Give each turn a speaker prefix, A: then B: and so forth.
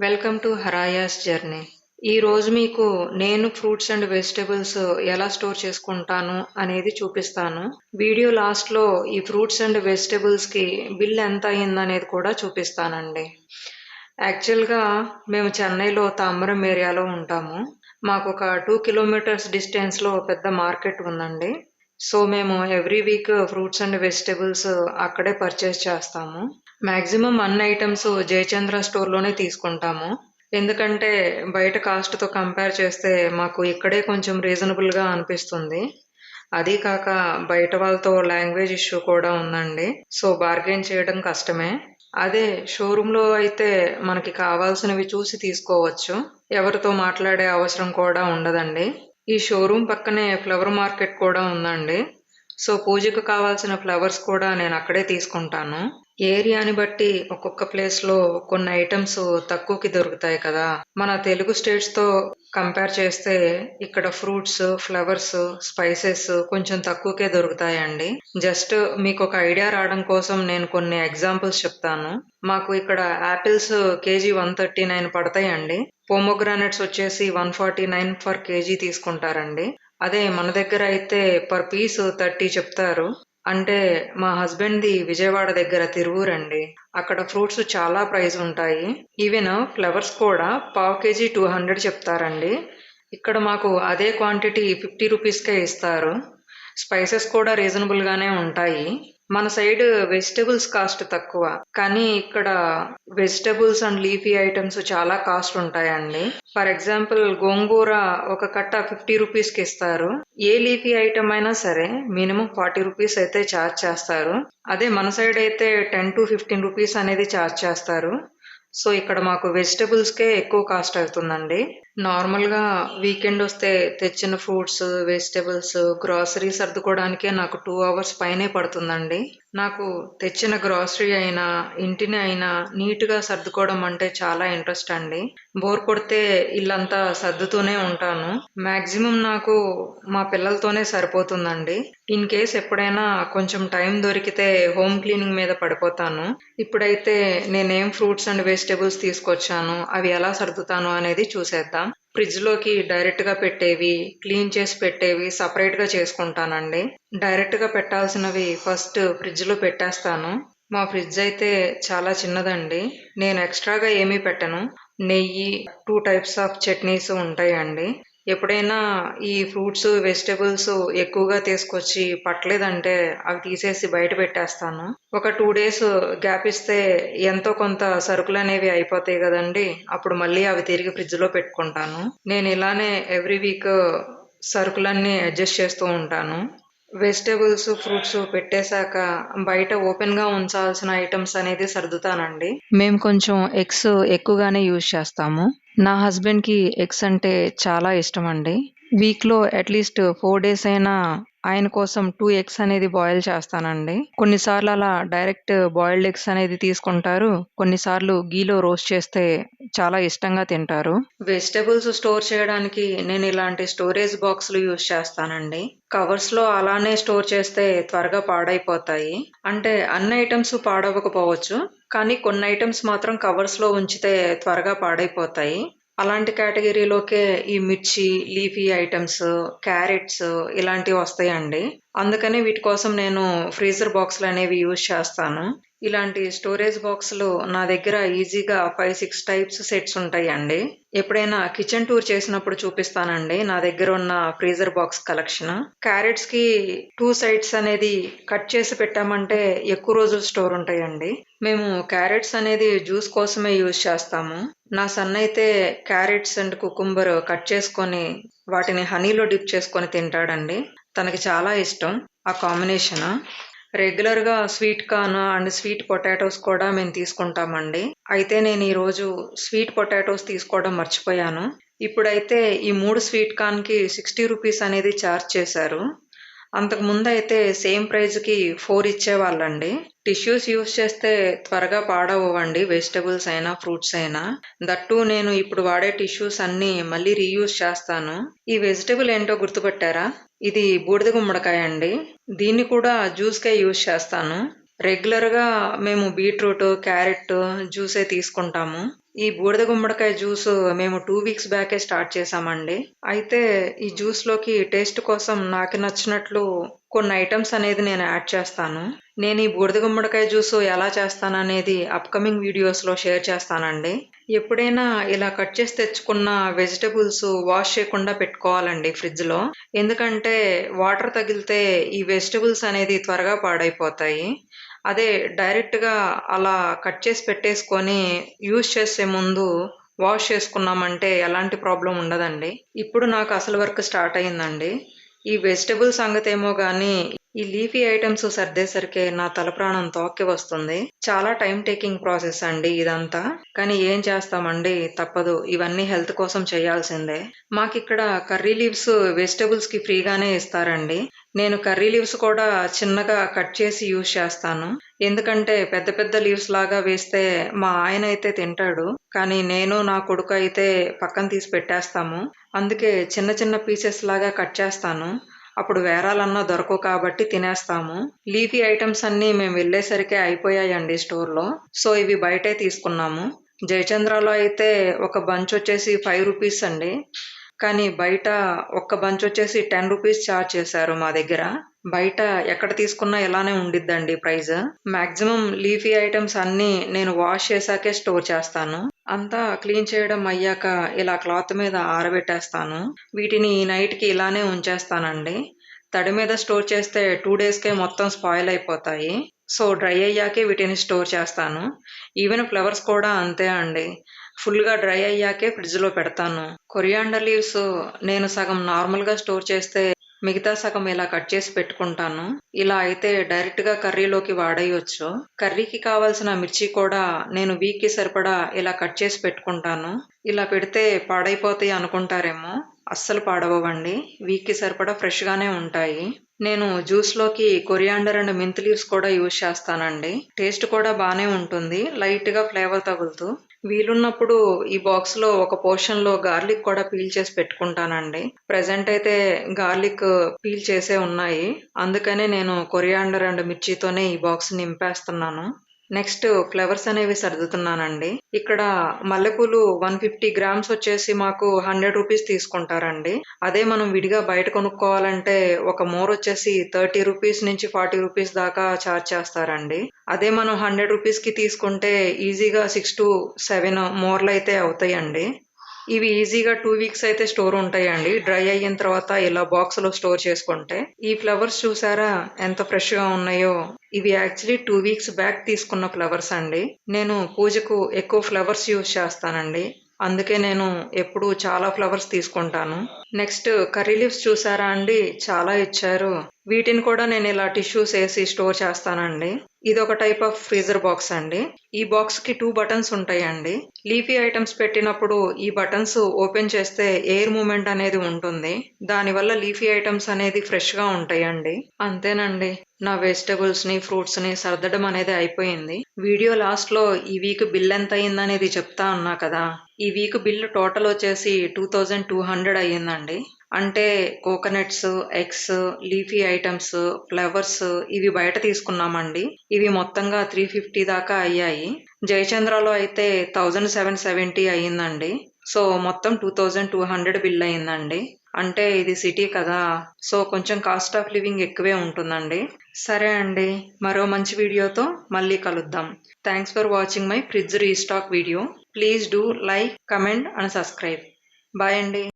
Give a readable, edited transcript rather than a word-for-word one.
A: Welcome to హరాయాస్ journey. ఈరోజు మీకు నేను ఫ్రూట్స్ అండ్ వెజిటబుల్స్ ఎలా స్టోర్ చేసుకుంటాను అనేది చూపిస్తాను. వీడియో లాస్ట్లో ఈ ఫ్రూట్స్ అండ్ వెజిటబుల్స్కి బిల్ ఎంత అయిందనేది కూడా చూపిస్తానండి. యాక్చువల్గా మేము చెన్నైలో తాంబరం ఏరియాలో ఉంటాము. మాకు ఒక 2 కిలోమీటర్స్ డిస్టెన్స్లో పెద్ద మార్కెట్ ఉందండి. సో మేము every week fruits and vegetables అక్కడే పర్చేస్ చేస్తాము. మాక్సిమం అన్ని ఐటమ్స్ జయచంద్ర స్టోర్‌లోనే తీసుకుంటాము. ఎందుకంటే బయట కాస్ట్‌తో కంపేర్ చేస్తే మాకు ఇక్కడే కొంచెం రీజనబుల్‌గా అనిపిస్తుంది. అదీ కాక బయట వాళ్ళతో లాంగ్వేజ్ ఇష్యూ కూడా ఉందండి. సో బార్గెయిన్ చేయడం కష్టమే. అదే షోరూమ్‌లో అయితే మనకి కావాల్సినవి చూసి తీసుకోవచ్చు. ఎవరితో మాట్లాడే అవసరం కూడా ఉండదండి. ఈ షోరూమ్ పక్కనే ఫ్లవర్ మార్కెట్ కూడా ఉందండి. సో పూజకు కావాల్సిన ఫ్లవర్స్ కూడా నేను అక్కడే తీసుకుంటాను. ఏరియాని బట్టి ఒక్కొక్క ప్లేస్‌లో కొన్ని ఐటమ్స్ తక్కువకి దొరుకుతాయి కదా! మన తెలుగు స్టేట్స్‌తో కంపేర్ చేస్తే ఇక్కడ ఫ్రూట్స్, ఫ్లవర్స్, స్పైసెస్ కొంచెం తక్కువకే దొరుకుతాయండి. జస్ట్ మీకొక ఐడియా రావడం కోసం నేను కొన్ని ఎగ్జాంపుల్స్ చెప్తాను. మాకు ఇక్కడ యాపిల్స్ కేజీ 139 పడతాయండి. పోమోగ్రానేట్స్ వచ్చేసి 149 పర్ కేజీ తీసుకుంటారండి. అదే మన దగ్గర అయితే పర్ పీస్ 30 చెప్తారు. అంటే మా హస్బెండ్‌ది విజయవాడ దగ్గర తిరువూరండి. అక్కడ ఫ్రూట్స్ చాలా ప్రైస్ ఉంటాయి. ఈవెన్ ఫ్లవర్స్ కూడా పావు కేజీ 200 చెప్తారండి. ఇక్కడ మాకు అదే క్వాంటిటీ 50 రూపీస్‌కే ఇస్తారు. స్పైసెస్ కూడా రీజనబుల్‌గానే ఉంటాయి. మన సైడ్ వెజిటబుల్స్ కాస్ట్ తక్కువ. కానీ ఇక్కడ వెజిటబుల్స్ అండ్ లీఫీ ఐటమ్స్ చాలా కాస్ట్ ఉంటాయండి. ఫర్ ఎగ్జాంపుల్ గోంగూర ఒక కట్ట 50 రూపీస్‌కి ఇస్తారు. ఏ లీఫీ ఐటమ్ అయినా సరే మినిమం 40 రూపీస్ అయితే ఛార్జ్ చేస్తారు. అదే మన సైడ్ అయితే 10-15 రూపీస్ అనేది ఛార్జ్ చేస్తారు. సో ఇక్కడ మాకు వెజిటబుల్స్‌కే ఎక్కువ కాస్ట్ అవుతుందండి. నార్మల్‌గా వీకెండ్ వస్తే తెచ్చిన ఫ్రూట్స్, వెజిటబుల్స్, గ్రోసరీ సర్దుకోవడానికే నాకు 2 అవర్స్ పైనే పడుతుందండి. నాకు తెచ్చిన గ్రోసరీ అయినా, ఇంటిని అయినా నీట్‌గా సర్దుకోవడం అంటే చాలా ఇంట్రెస్ట్ అండి. బోర్ కొడితే ఇల్లంతా సర్దుతూనే ఉంటాను. మాక్సిమం నాకు మా పిల్లలతోనే సరిపోతుందండి. ఇన్ కేస్ ఎప్పుడైనా కొంచెం టైం దొరికితే హోమ్ క్లీనింగ్ మీద పడిపోతాను. ఇప్పుడైతే నేనేం ఫ్రూట్స్ అండ్ వెజిటబుల్స్ తీసుకొచ్చాను, అవి ఎలా సర్దుతాను అనేది చూసేద్దాం. ఫ్రిడ్జ్‌లోకి డైరెక్ట్‌గా పెట్టేవి, క్లీన్ చేసి పెట్టేవి సెపరేట్‌గా చేసుకుంటానండి. డైరెక్ట్‌గా పెట్టాల్సినవి ఫస్ట్ ఫ్రిడ్జ్‌లో పెట్టేస్తాను. మా ఫ్రిడ్జ్ అయితే చాలా చిన్నదండి. నేను ఎక్స్‌ట్రాగా ఏమీ పెట్టను. నెయ్యి, 2 టైప్స్ ఆఫ్ చట్నీస్ ఉంటాయండి. ఎప్పుడైనా ఈ ఫ్రూట్స్, వెజిటబుల్స్ ఎక్కువగా తీసుకొచ్చి పట్టలేదంటే అవి తీసేసి బయట పెట్టేస్తాను. ఒక 2 డేస్ గ్యాప్ ఇస్తే ఎంతో కొంత సరుకులనేవి అయిపోతాయి గదండీ! అప్పుడు మళ్ళీ అవి తిరిగి ఫ్రిడ్జ్‌లో పెట్టుకుంటాను. నేను ఇలానే ఎవ్రీ వీక్ సరుకులన్నీ అడ్జస్ట్ చేస్తూ ఉంటాను. వెజిటబుల్స్, ఫ్రూట్స్ పెట్టేశాక బయట ఓపెన్‌గా ఉంచాల్సిన ఐటెమ్స్ అనేది సర్దుతానండి. మేము కొంచెం ఎగ్స్ ఎక్కువగానే యూజ్ చేస్తాము. నా హస్బెండ్‌కి ఎగ్స్ అంటే చాలా ఇష్టమండి. వీక్‌లో అట్‌లీస్ట్ 4 డేస్ అయినా ఆయన కోసం 2 ఎగ్స్ అనేది బాయిల్ చేస్తానండి. కొన్నిసార్లు అలా డైరెక్ట్ బాయిల్డ్ ఎగ్స్ అనేది తీసుకుంటారు. కొన్నిసార్లు ఘీలో రోస్ట్ చేస్తే చాలా ఇష్టంగా తింటారు. వెజిటబుల్స్ స్టోర్ చేయడానికి నేను ఇలాంటి స్టోరేజ్ బాక్స్‌లు యూజ్ చేస్తానండి. కవర్స్‌లో అలానే స్టోర్ చేస్తే త్వరగా పాడైపోతాయి. అంటే అన్ని ఐటెమ్స్ పాడవ్వకపోవచ్చు. కానీ కొన్ని ఐటెమ్స్ మాత్రం కవర్స్‌లో ఉంచితే త్వరగా పాడైపోతాయి. అలాంటి కేటగిరీలోకే ఈ మిర్చి, లీఫీ ఐటెమ్స్, క్యారెట్స్ ఇలాంటివి వస్తాయండి. అందుకని వీటి కోసం నేను ఫ్రీజర్ బాక్స్‌లనేవి యూజ్ చేస్తాను. ఇలాంటి స్టోరేజ్ బాక్సులు నా దగ్గర ఈజీగా 5, 6 టైప్స్ సెట్స్ ఉంటాయండి. ఎప్పుడైనా కిచెన్ టూర్ చేసినప్పుడు చూపిస్తానండి నా దగ్గర ఉన్న ఫ్రీజర్ బాక్స్ కలెక్షన్. క్యారెట్స్‌కి 2 సైడ్స్ అనేది కట్ చేసి పెట్టామంటే ఎక్కువ రోజులు స్టోర్ ఉంటాయండి. మేము క్యారెట్స్ అనేది జ్యూస్ కోసమే యూజ్ చేస్తాము. నా సన్ అయితే క్యారెట్స్ అండ్ కుకుంబర్ కట్ చేసుకొని వాటిని హనీలో డిప్ చేసుకొని తింటాడండి. తనకి చాలా ఇష్టం ఆ కాంబినేషన్. రెగ్యులర్‌గా sweet corn and sweet potatoes కూడా మేము తీసుకుంటామండి. అయితే నేను ఈరోజు స్వీట్ పొటాటోస్ తీసుకోవడం మర్చిపోయాను. ఇప్పుడైతే ఈ 3 స్వీట్ కార్న్‌కి 60 రూపీస్ అనేది చార్జ్ చేశారు. అంతకుముందయితే సేమ్ ప్రైస్‌కి 4 ఇచ్చేవాళ్ళండి. టిష్యూస్ యూజ్ చేస్తే త్వరగా పాడవ్వవండి వెజిటబుల్స్ అయినా, ఫ్రూట్స్ అయినా. దట్ టూ నేను ఇప్పుడు వాడే టిష్యూస్ అన్నీ మళ్ళీ రీయూజ్ చేస్తాను. ఈ వెజిటబుల్ ఏంటో గుర్తుపట్టారా? ఇది బూడిద గుమ్మడికాయ అండి. దీన్ని కూడా జ్యూస్‌కే యూజ్ చేస్తాను. రెగ్యులర్‌గా మేము బీట్రూట్, క్యారెట్ జ్యూసే తీసుకుంటాము. ఈ బూడిద గుమ్మడికాయ జ్యూస్ మేము 2 వీక్స్ బ్యాకే స్టార్ట్ చేశామండి. అయితే ఈ జ్యూస్‌లోకి టేస్ట్ కోసం నాకు నచ్చినట్లు కొన్ని ఐటెమ్స్ అనేది నేను యాడ్ చేస్తాను. నేను ఈ బూడిద గుమ్మడికాయ జ్యూస్ ఎలా చేస్తాననేది అప్‌కమింగ్ వీడియోస్‌లో షేర్ చేస్తానండి. ఎప్పుడైనా ఇలా కట్ చేసి తెచ్చుకున్న వెజిటబుల్స్ వాష్ చేయకుండా పెట్టుకోవాలండి ఫ్రిడ్జ్‌లో. ఎందుకంటే వాటర్ తగిలితే ఈ వెజిటబుల్స్ అనేది త్వరగా పాడైపోతాయి. అదే డైరెక్ట్‌గా అలా కట్ చేసి పెట్టేసుకొని యూజ్ చేసే ముందు వాష్ చేసుకున్నామంటే ఎలాంటి ప్రాబ్లమ్ ఉండదండి. ఇప్పుడు నాకు అసలు వర్క్ స్టార్ట్ అయిందండి. ఈ వెజిటబుల్ సంగతేమో గానీ, ఈ లీఫీ ఐటెమ్స్ సర్దేసరికే నా తలప్రాణం తోక్కి వస్తుంది. చాలా టైమ్ టేకింగ్ ప్రాసెస్ అండి ఇదంతా. కానీ ఏం చేస్తామండి తప్పదు. ఇవన్నీ హెల్త్ కోసం చేయాల్సిందే. మాకిక్కడ కర్రీ లీవ్స్ వెజిటబుల్స్‌కి ఫ్రీగానే ఇస్తారండి. నేను కర్రీ లీవ్స్ కూడా చిన్నగా కట్ చేసి యూజ్ చేస్తాను. ఎందుకంటే పెద్ద పెద్ద లీవ్స్ లాగా వేస్తే మా ఆయనైతే తింటాడు. కానీ నేను, నా కొడుకైతే పక్కన తీసి పెట్టేస్తాము. అందుకే చిన్న చిన్న పీసెస్ లాగా కట్ చేస్తాను. అప్పుడు వేరాలన్నా దొరకవు కాబట్టి తినేస్తాము. లీఫీ ఐటెమ్స్ అన్నీ మేము వెళ్ళేసరికే అయిపోయాయండి స్టోర్‌లో. సో, ఇవి బయటే తీసుకున్నాము. జయచంద్రలో అయితే ఒక బంచ్ వచ్చేసి ₹5 అండి. కానీ బయట ఒక్క బంచ్ వచ్చేసి ₹10 చార్జ్ చేశారు మా దగ్గర. బయట ఎక్కడ తీసుకున్నా ఇలానే ఉండిద్దండి ప్రైస్. మాక్సిమం లీఫీ ఐటెమ్స్ అన్నీ నేను వాష్ చేశాకే స్టోర్ చేస్తాను. అంతా క్లీన్ చేయడం అయ్యాక ఇలా క్లాత్ మీద ఆరబెట్టేస్తాను. వీటిని నైట్‌కి ఇలానే ఉంచేస్తానండి. తడి మీద స్టోర్ చేస్తే 2 డేస్‌కే మొత్తం స్పాయిల్ అయిపోతాయి. సో, డ్రై అయ్యాకే వీటిని స్టోర్ చేస్తాను. ఈవెన్ ఫ్లవర్స్ కూడా అంతే అండి. ఫుల్‌గా డ్రై అయ్యాకే ఫ్రిడ్జ్‌లో పెడతాను. కొరియాండర్ లీవ్స్ నేను సగం నార్మల్‌గా స్టోర్ చేస్తే, మిగతా సగం ఇలా కట్ చేసి పెట్టుకుంటాను. ఇలా అయితే డైరెక్ట్‌గా కర్రీలోకి వాడేయొచ్చు. కర్రీకి కావాల్సిన మిర్చి కూడా నేను వీక్‌కి సరిపడా ఇలా కట్ చేసి పెట్టుకుంటాను. ఇలా పెడితే పాడైపోతాయి అనుకుంటారేమో! అస్సలు పాడవవండి. వీక్‌కి సరిపడా ఫ్రెష్‌గానే ఉంటాయి. నేను జ్యూస్‌లోకి కొరియాండర్ అండ్ మెంతి లీవ్స్ కూడా యూజ్ చేస్తానండి. టేస్ట్ కూడా బానే ఉంటుంది. లైట్‌గా ఫ్లేవర్ తగులుతూ. వీలున్నప్పుడు ఈ బాక్స్‌లో ఒక పోర్షన్‌లో గార్లిక్ కూడా పీల్ చేసి పెట్టుకుంటానండి. ప్రెజెంట్ అయితే గార్లిక్ పీల్ చేసే ఉన్నాయి. అందుకనే నేను కొరియాండర్ అండ్ మిర్చితోనే ఈ బాక్స్ నింపేస్తున్నాను. నెక్స్ట్ ఫ్లవర్స్ అనేవి సర్దుతున్నానండి. ఇక్కడ మల్లెపూలు 150 గ్రామ్స్ వచ్చేసి మాకు ₹100 తీసుకుంటారండి. అదే మనం విడిగా బయట కొనుక్కోవాలంటే ఒక మోరొచ్చేసి ₹30 నుంచి ₹40 దాకా చార్జ్ చేస్తారండి. అదే మనం ₹100కి తీసుకుంటే ఈజీగా 6-7 మోర్‌లయితే అవుతాయండి. ఇవి ఈజీగా 2 వీక్స్ అయితే స్టోర్ ఉంటాయండి. డ్రై అయిన తర్వాత ఇలా బాక్స్‌లో స్టోర్ చేసుకుంటే. ఈ ఫ్లవర్స్ చూసారా ఎంత ఫ్రెష్‌గా ఉన్నాయో! ఇవి యాక్చువల్లీ 2 వీక్స్ బ్యాక్ తీసుకున్న ఫ్లవర్స్ అండి. నేను పూజకు ఎక్కువ ఫ్లవర్స్ యూజ్ చేస్తానండి. అందుకే నేను ఎప్పుడూ చాలా ఫ్లవర్స్ తీసుకుంటాను. నెక్స్ట్ కర్రీ లీవ్స్ చూసారా అండి? చాలా ఇచ్చారు. వీటిని కూడా నేను ఇలా టిష్యూస్ ఏసి స్టోర్ చేస్తానండి. ఇదొక టైప్ ఆఫ్ ఫ్రీజర్ బాక్స్ అండి. ఈ బాక్స్‌కి 2 బటన్స్ ఉంటాయండి. లీఫీ ఐటెమ్స్ పెట్టినప్పుడు ఈ బటన్స్ ఓపెన్ చేస్తే ఎయిర్ మూవ్‌మెంట్ అనేది ఉంటుంది. దానివల్ల లీఫీ ఐటెమ్స్ అనేది ఫ్రెష్‌గా ఉంటాయండి. అంతేనండి. నా వెజిటబుల్స్‌ని, ఫ్రూట్స్‌ని సర్దడం అనేది అయిపోయింది. వీడియో లాస్ట్‌లో ఈ వీక్ బిల్ ఎంత అయిందనేది చెప్తా అన్నా కదా! ఈ వీక్ బిల్ టోటల్ వచ్చేసి 2200 అయ్యిందండి. అంటే coconuts, eggs, leafy items, flowers ఇవి బయట తీసుకున్నామండి. ఇవి మొత్తంగా 350 దాకా అయ్యాయి. జయచంద్రలో అయితే 1770 అయ్యిందండి. సో, మొత్తం 2200 బిల్ అయిందండి. అంటే ఇది సిటీ కదా! సో, కొంచెం కాస్ట్ ఆఫ్ లివింగ్ ఎక్కువే ఉంటుందండి. సరే అండి. మరో మంచి వీడియోతో మళ్ళీ కలుద్దాం. Thanks for watching my fridge restock video. Please do like, comment and subscribe. Bye అండి.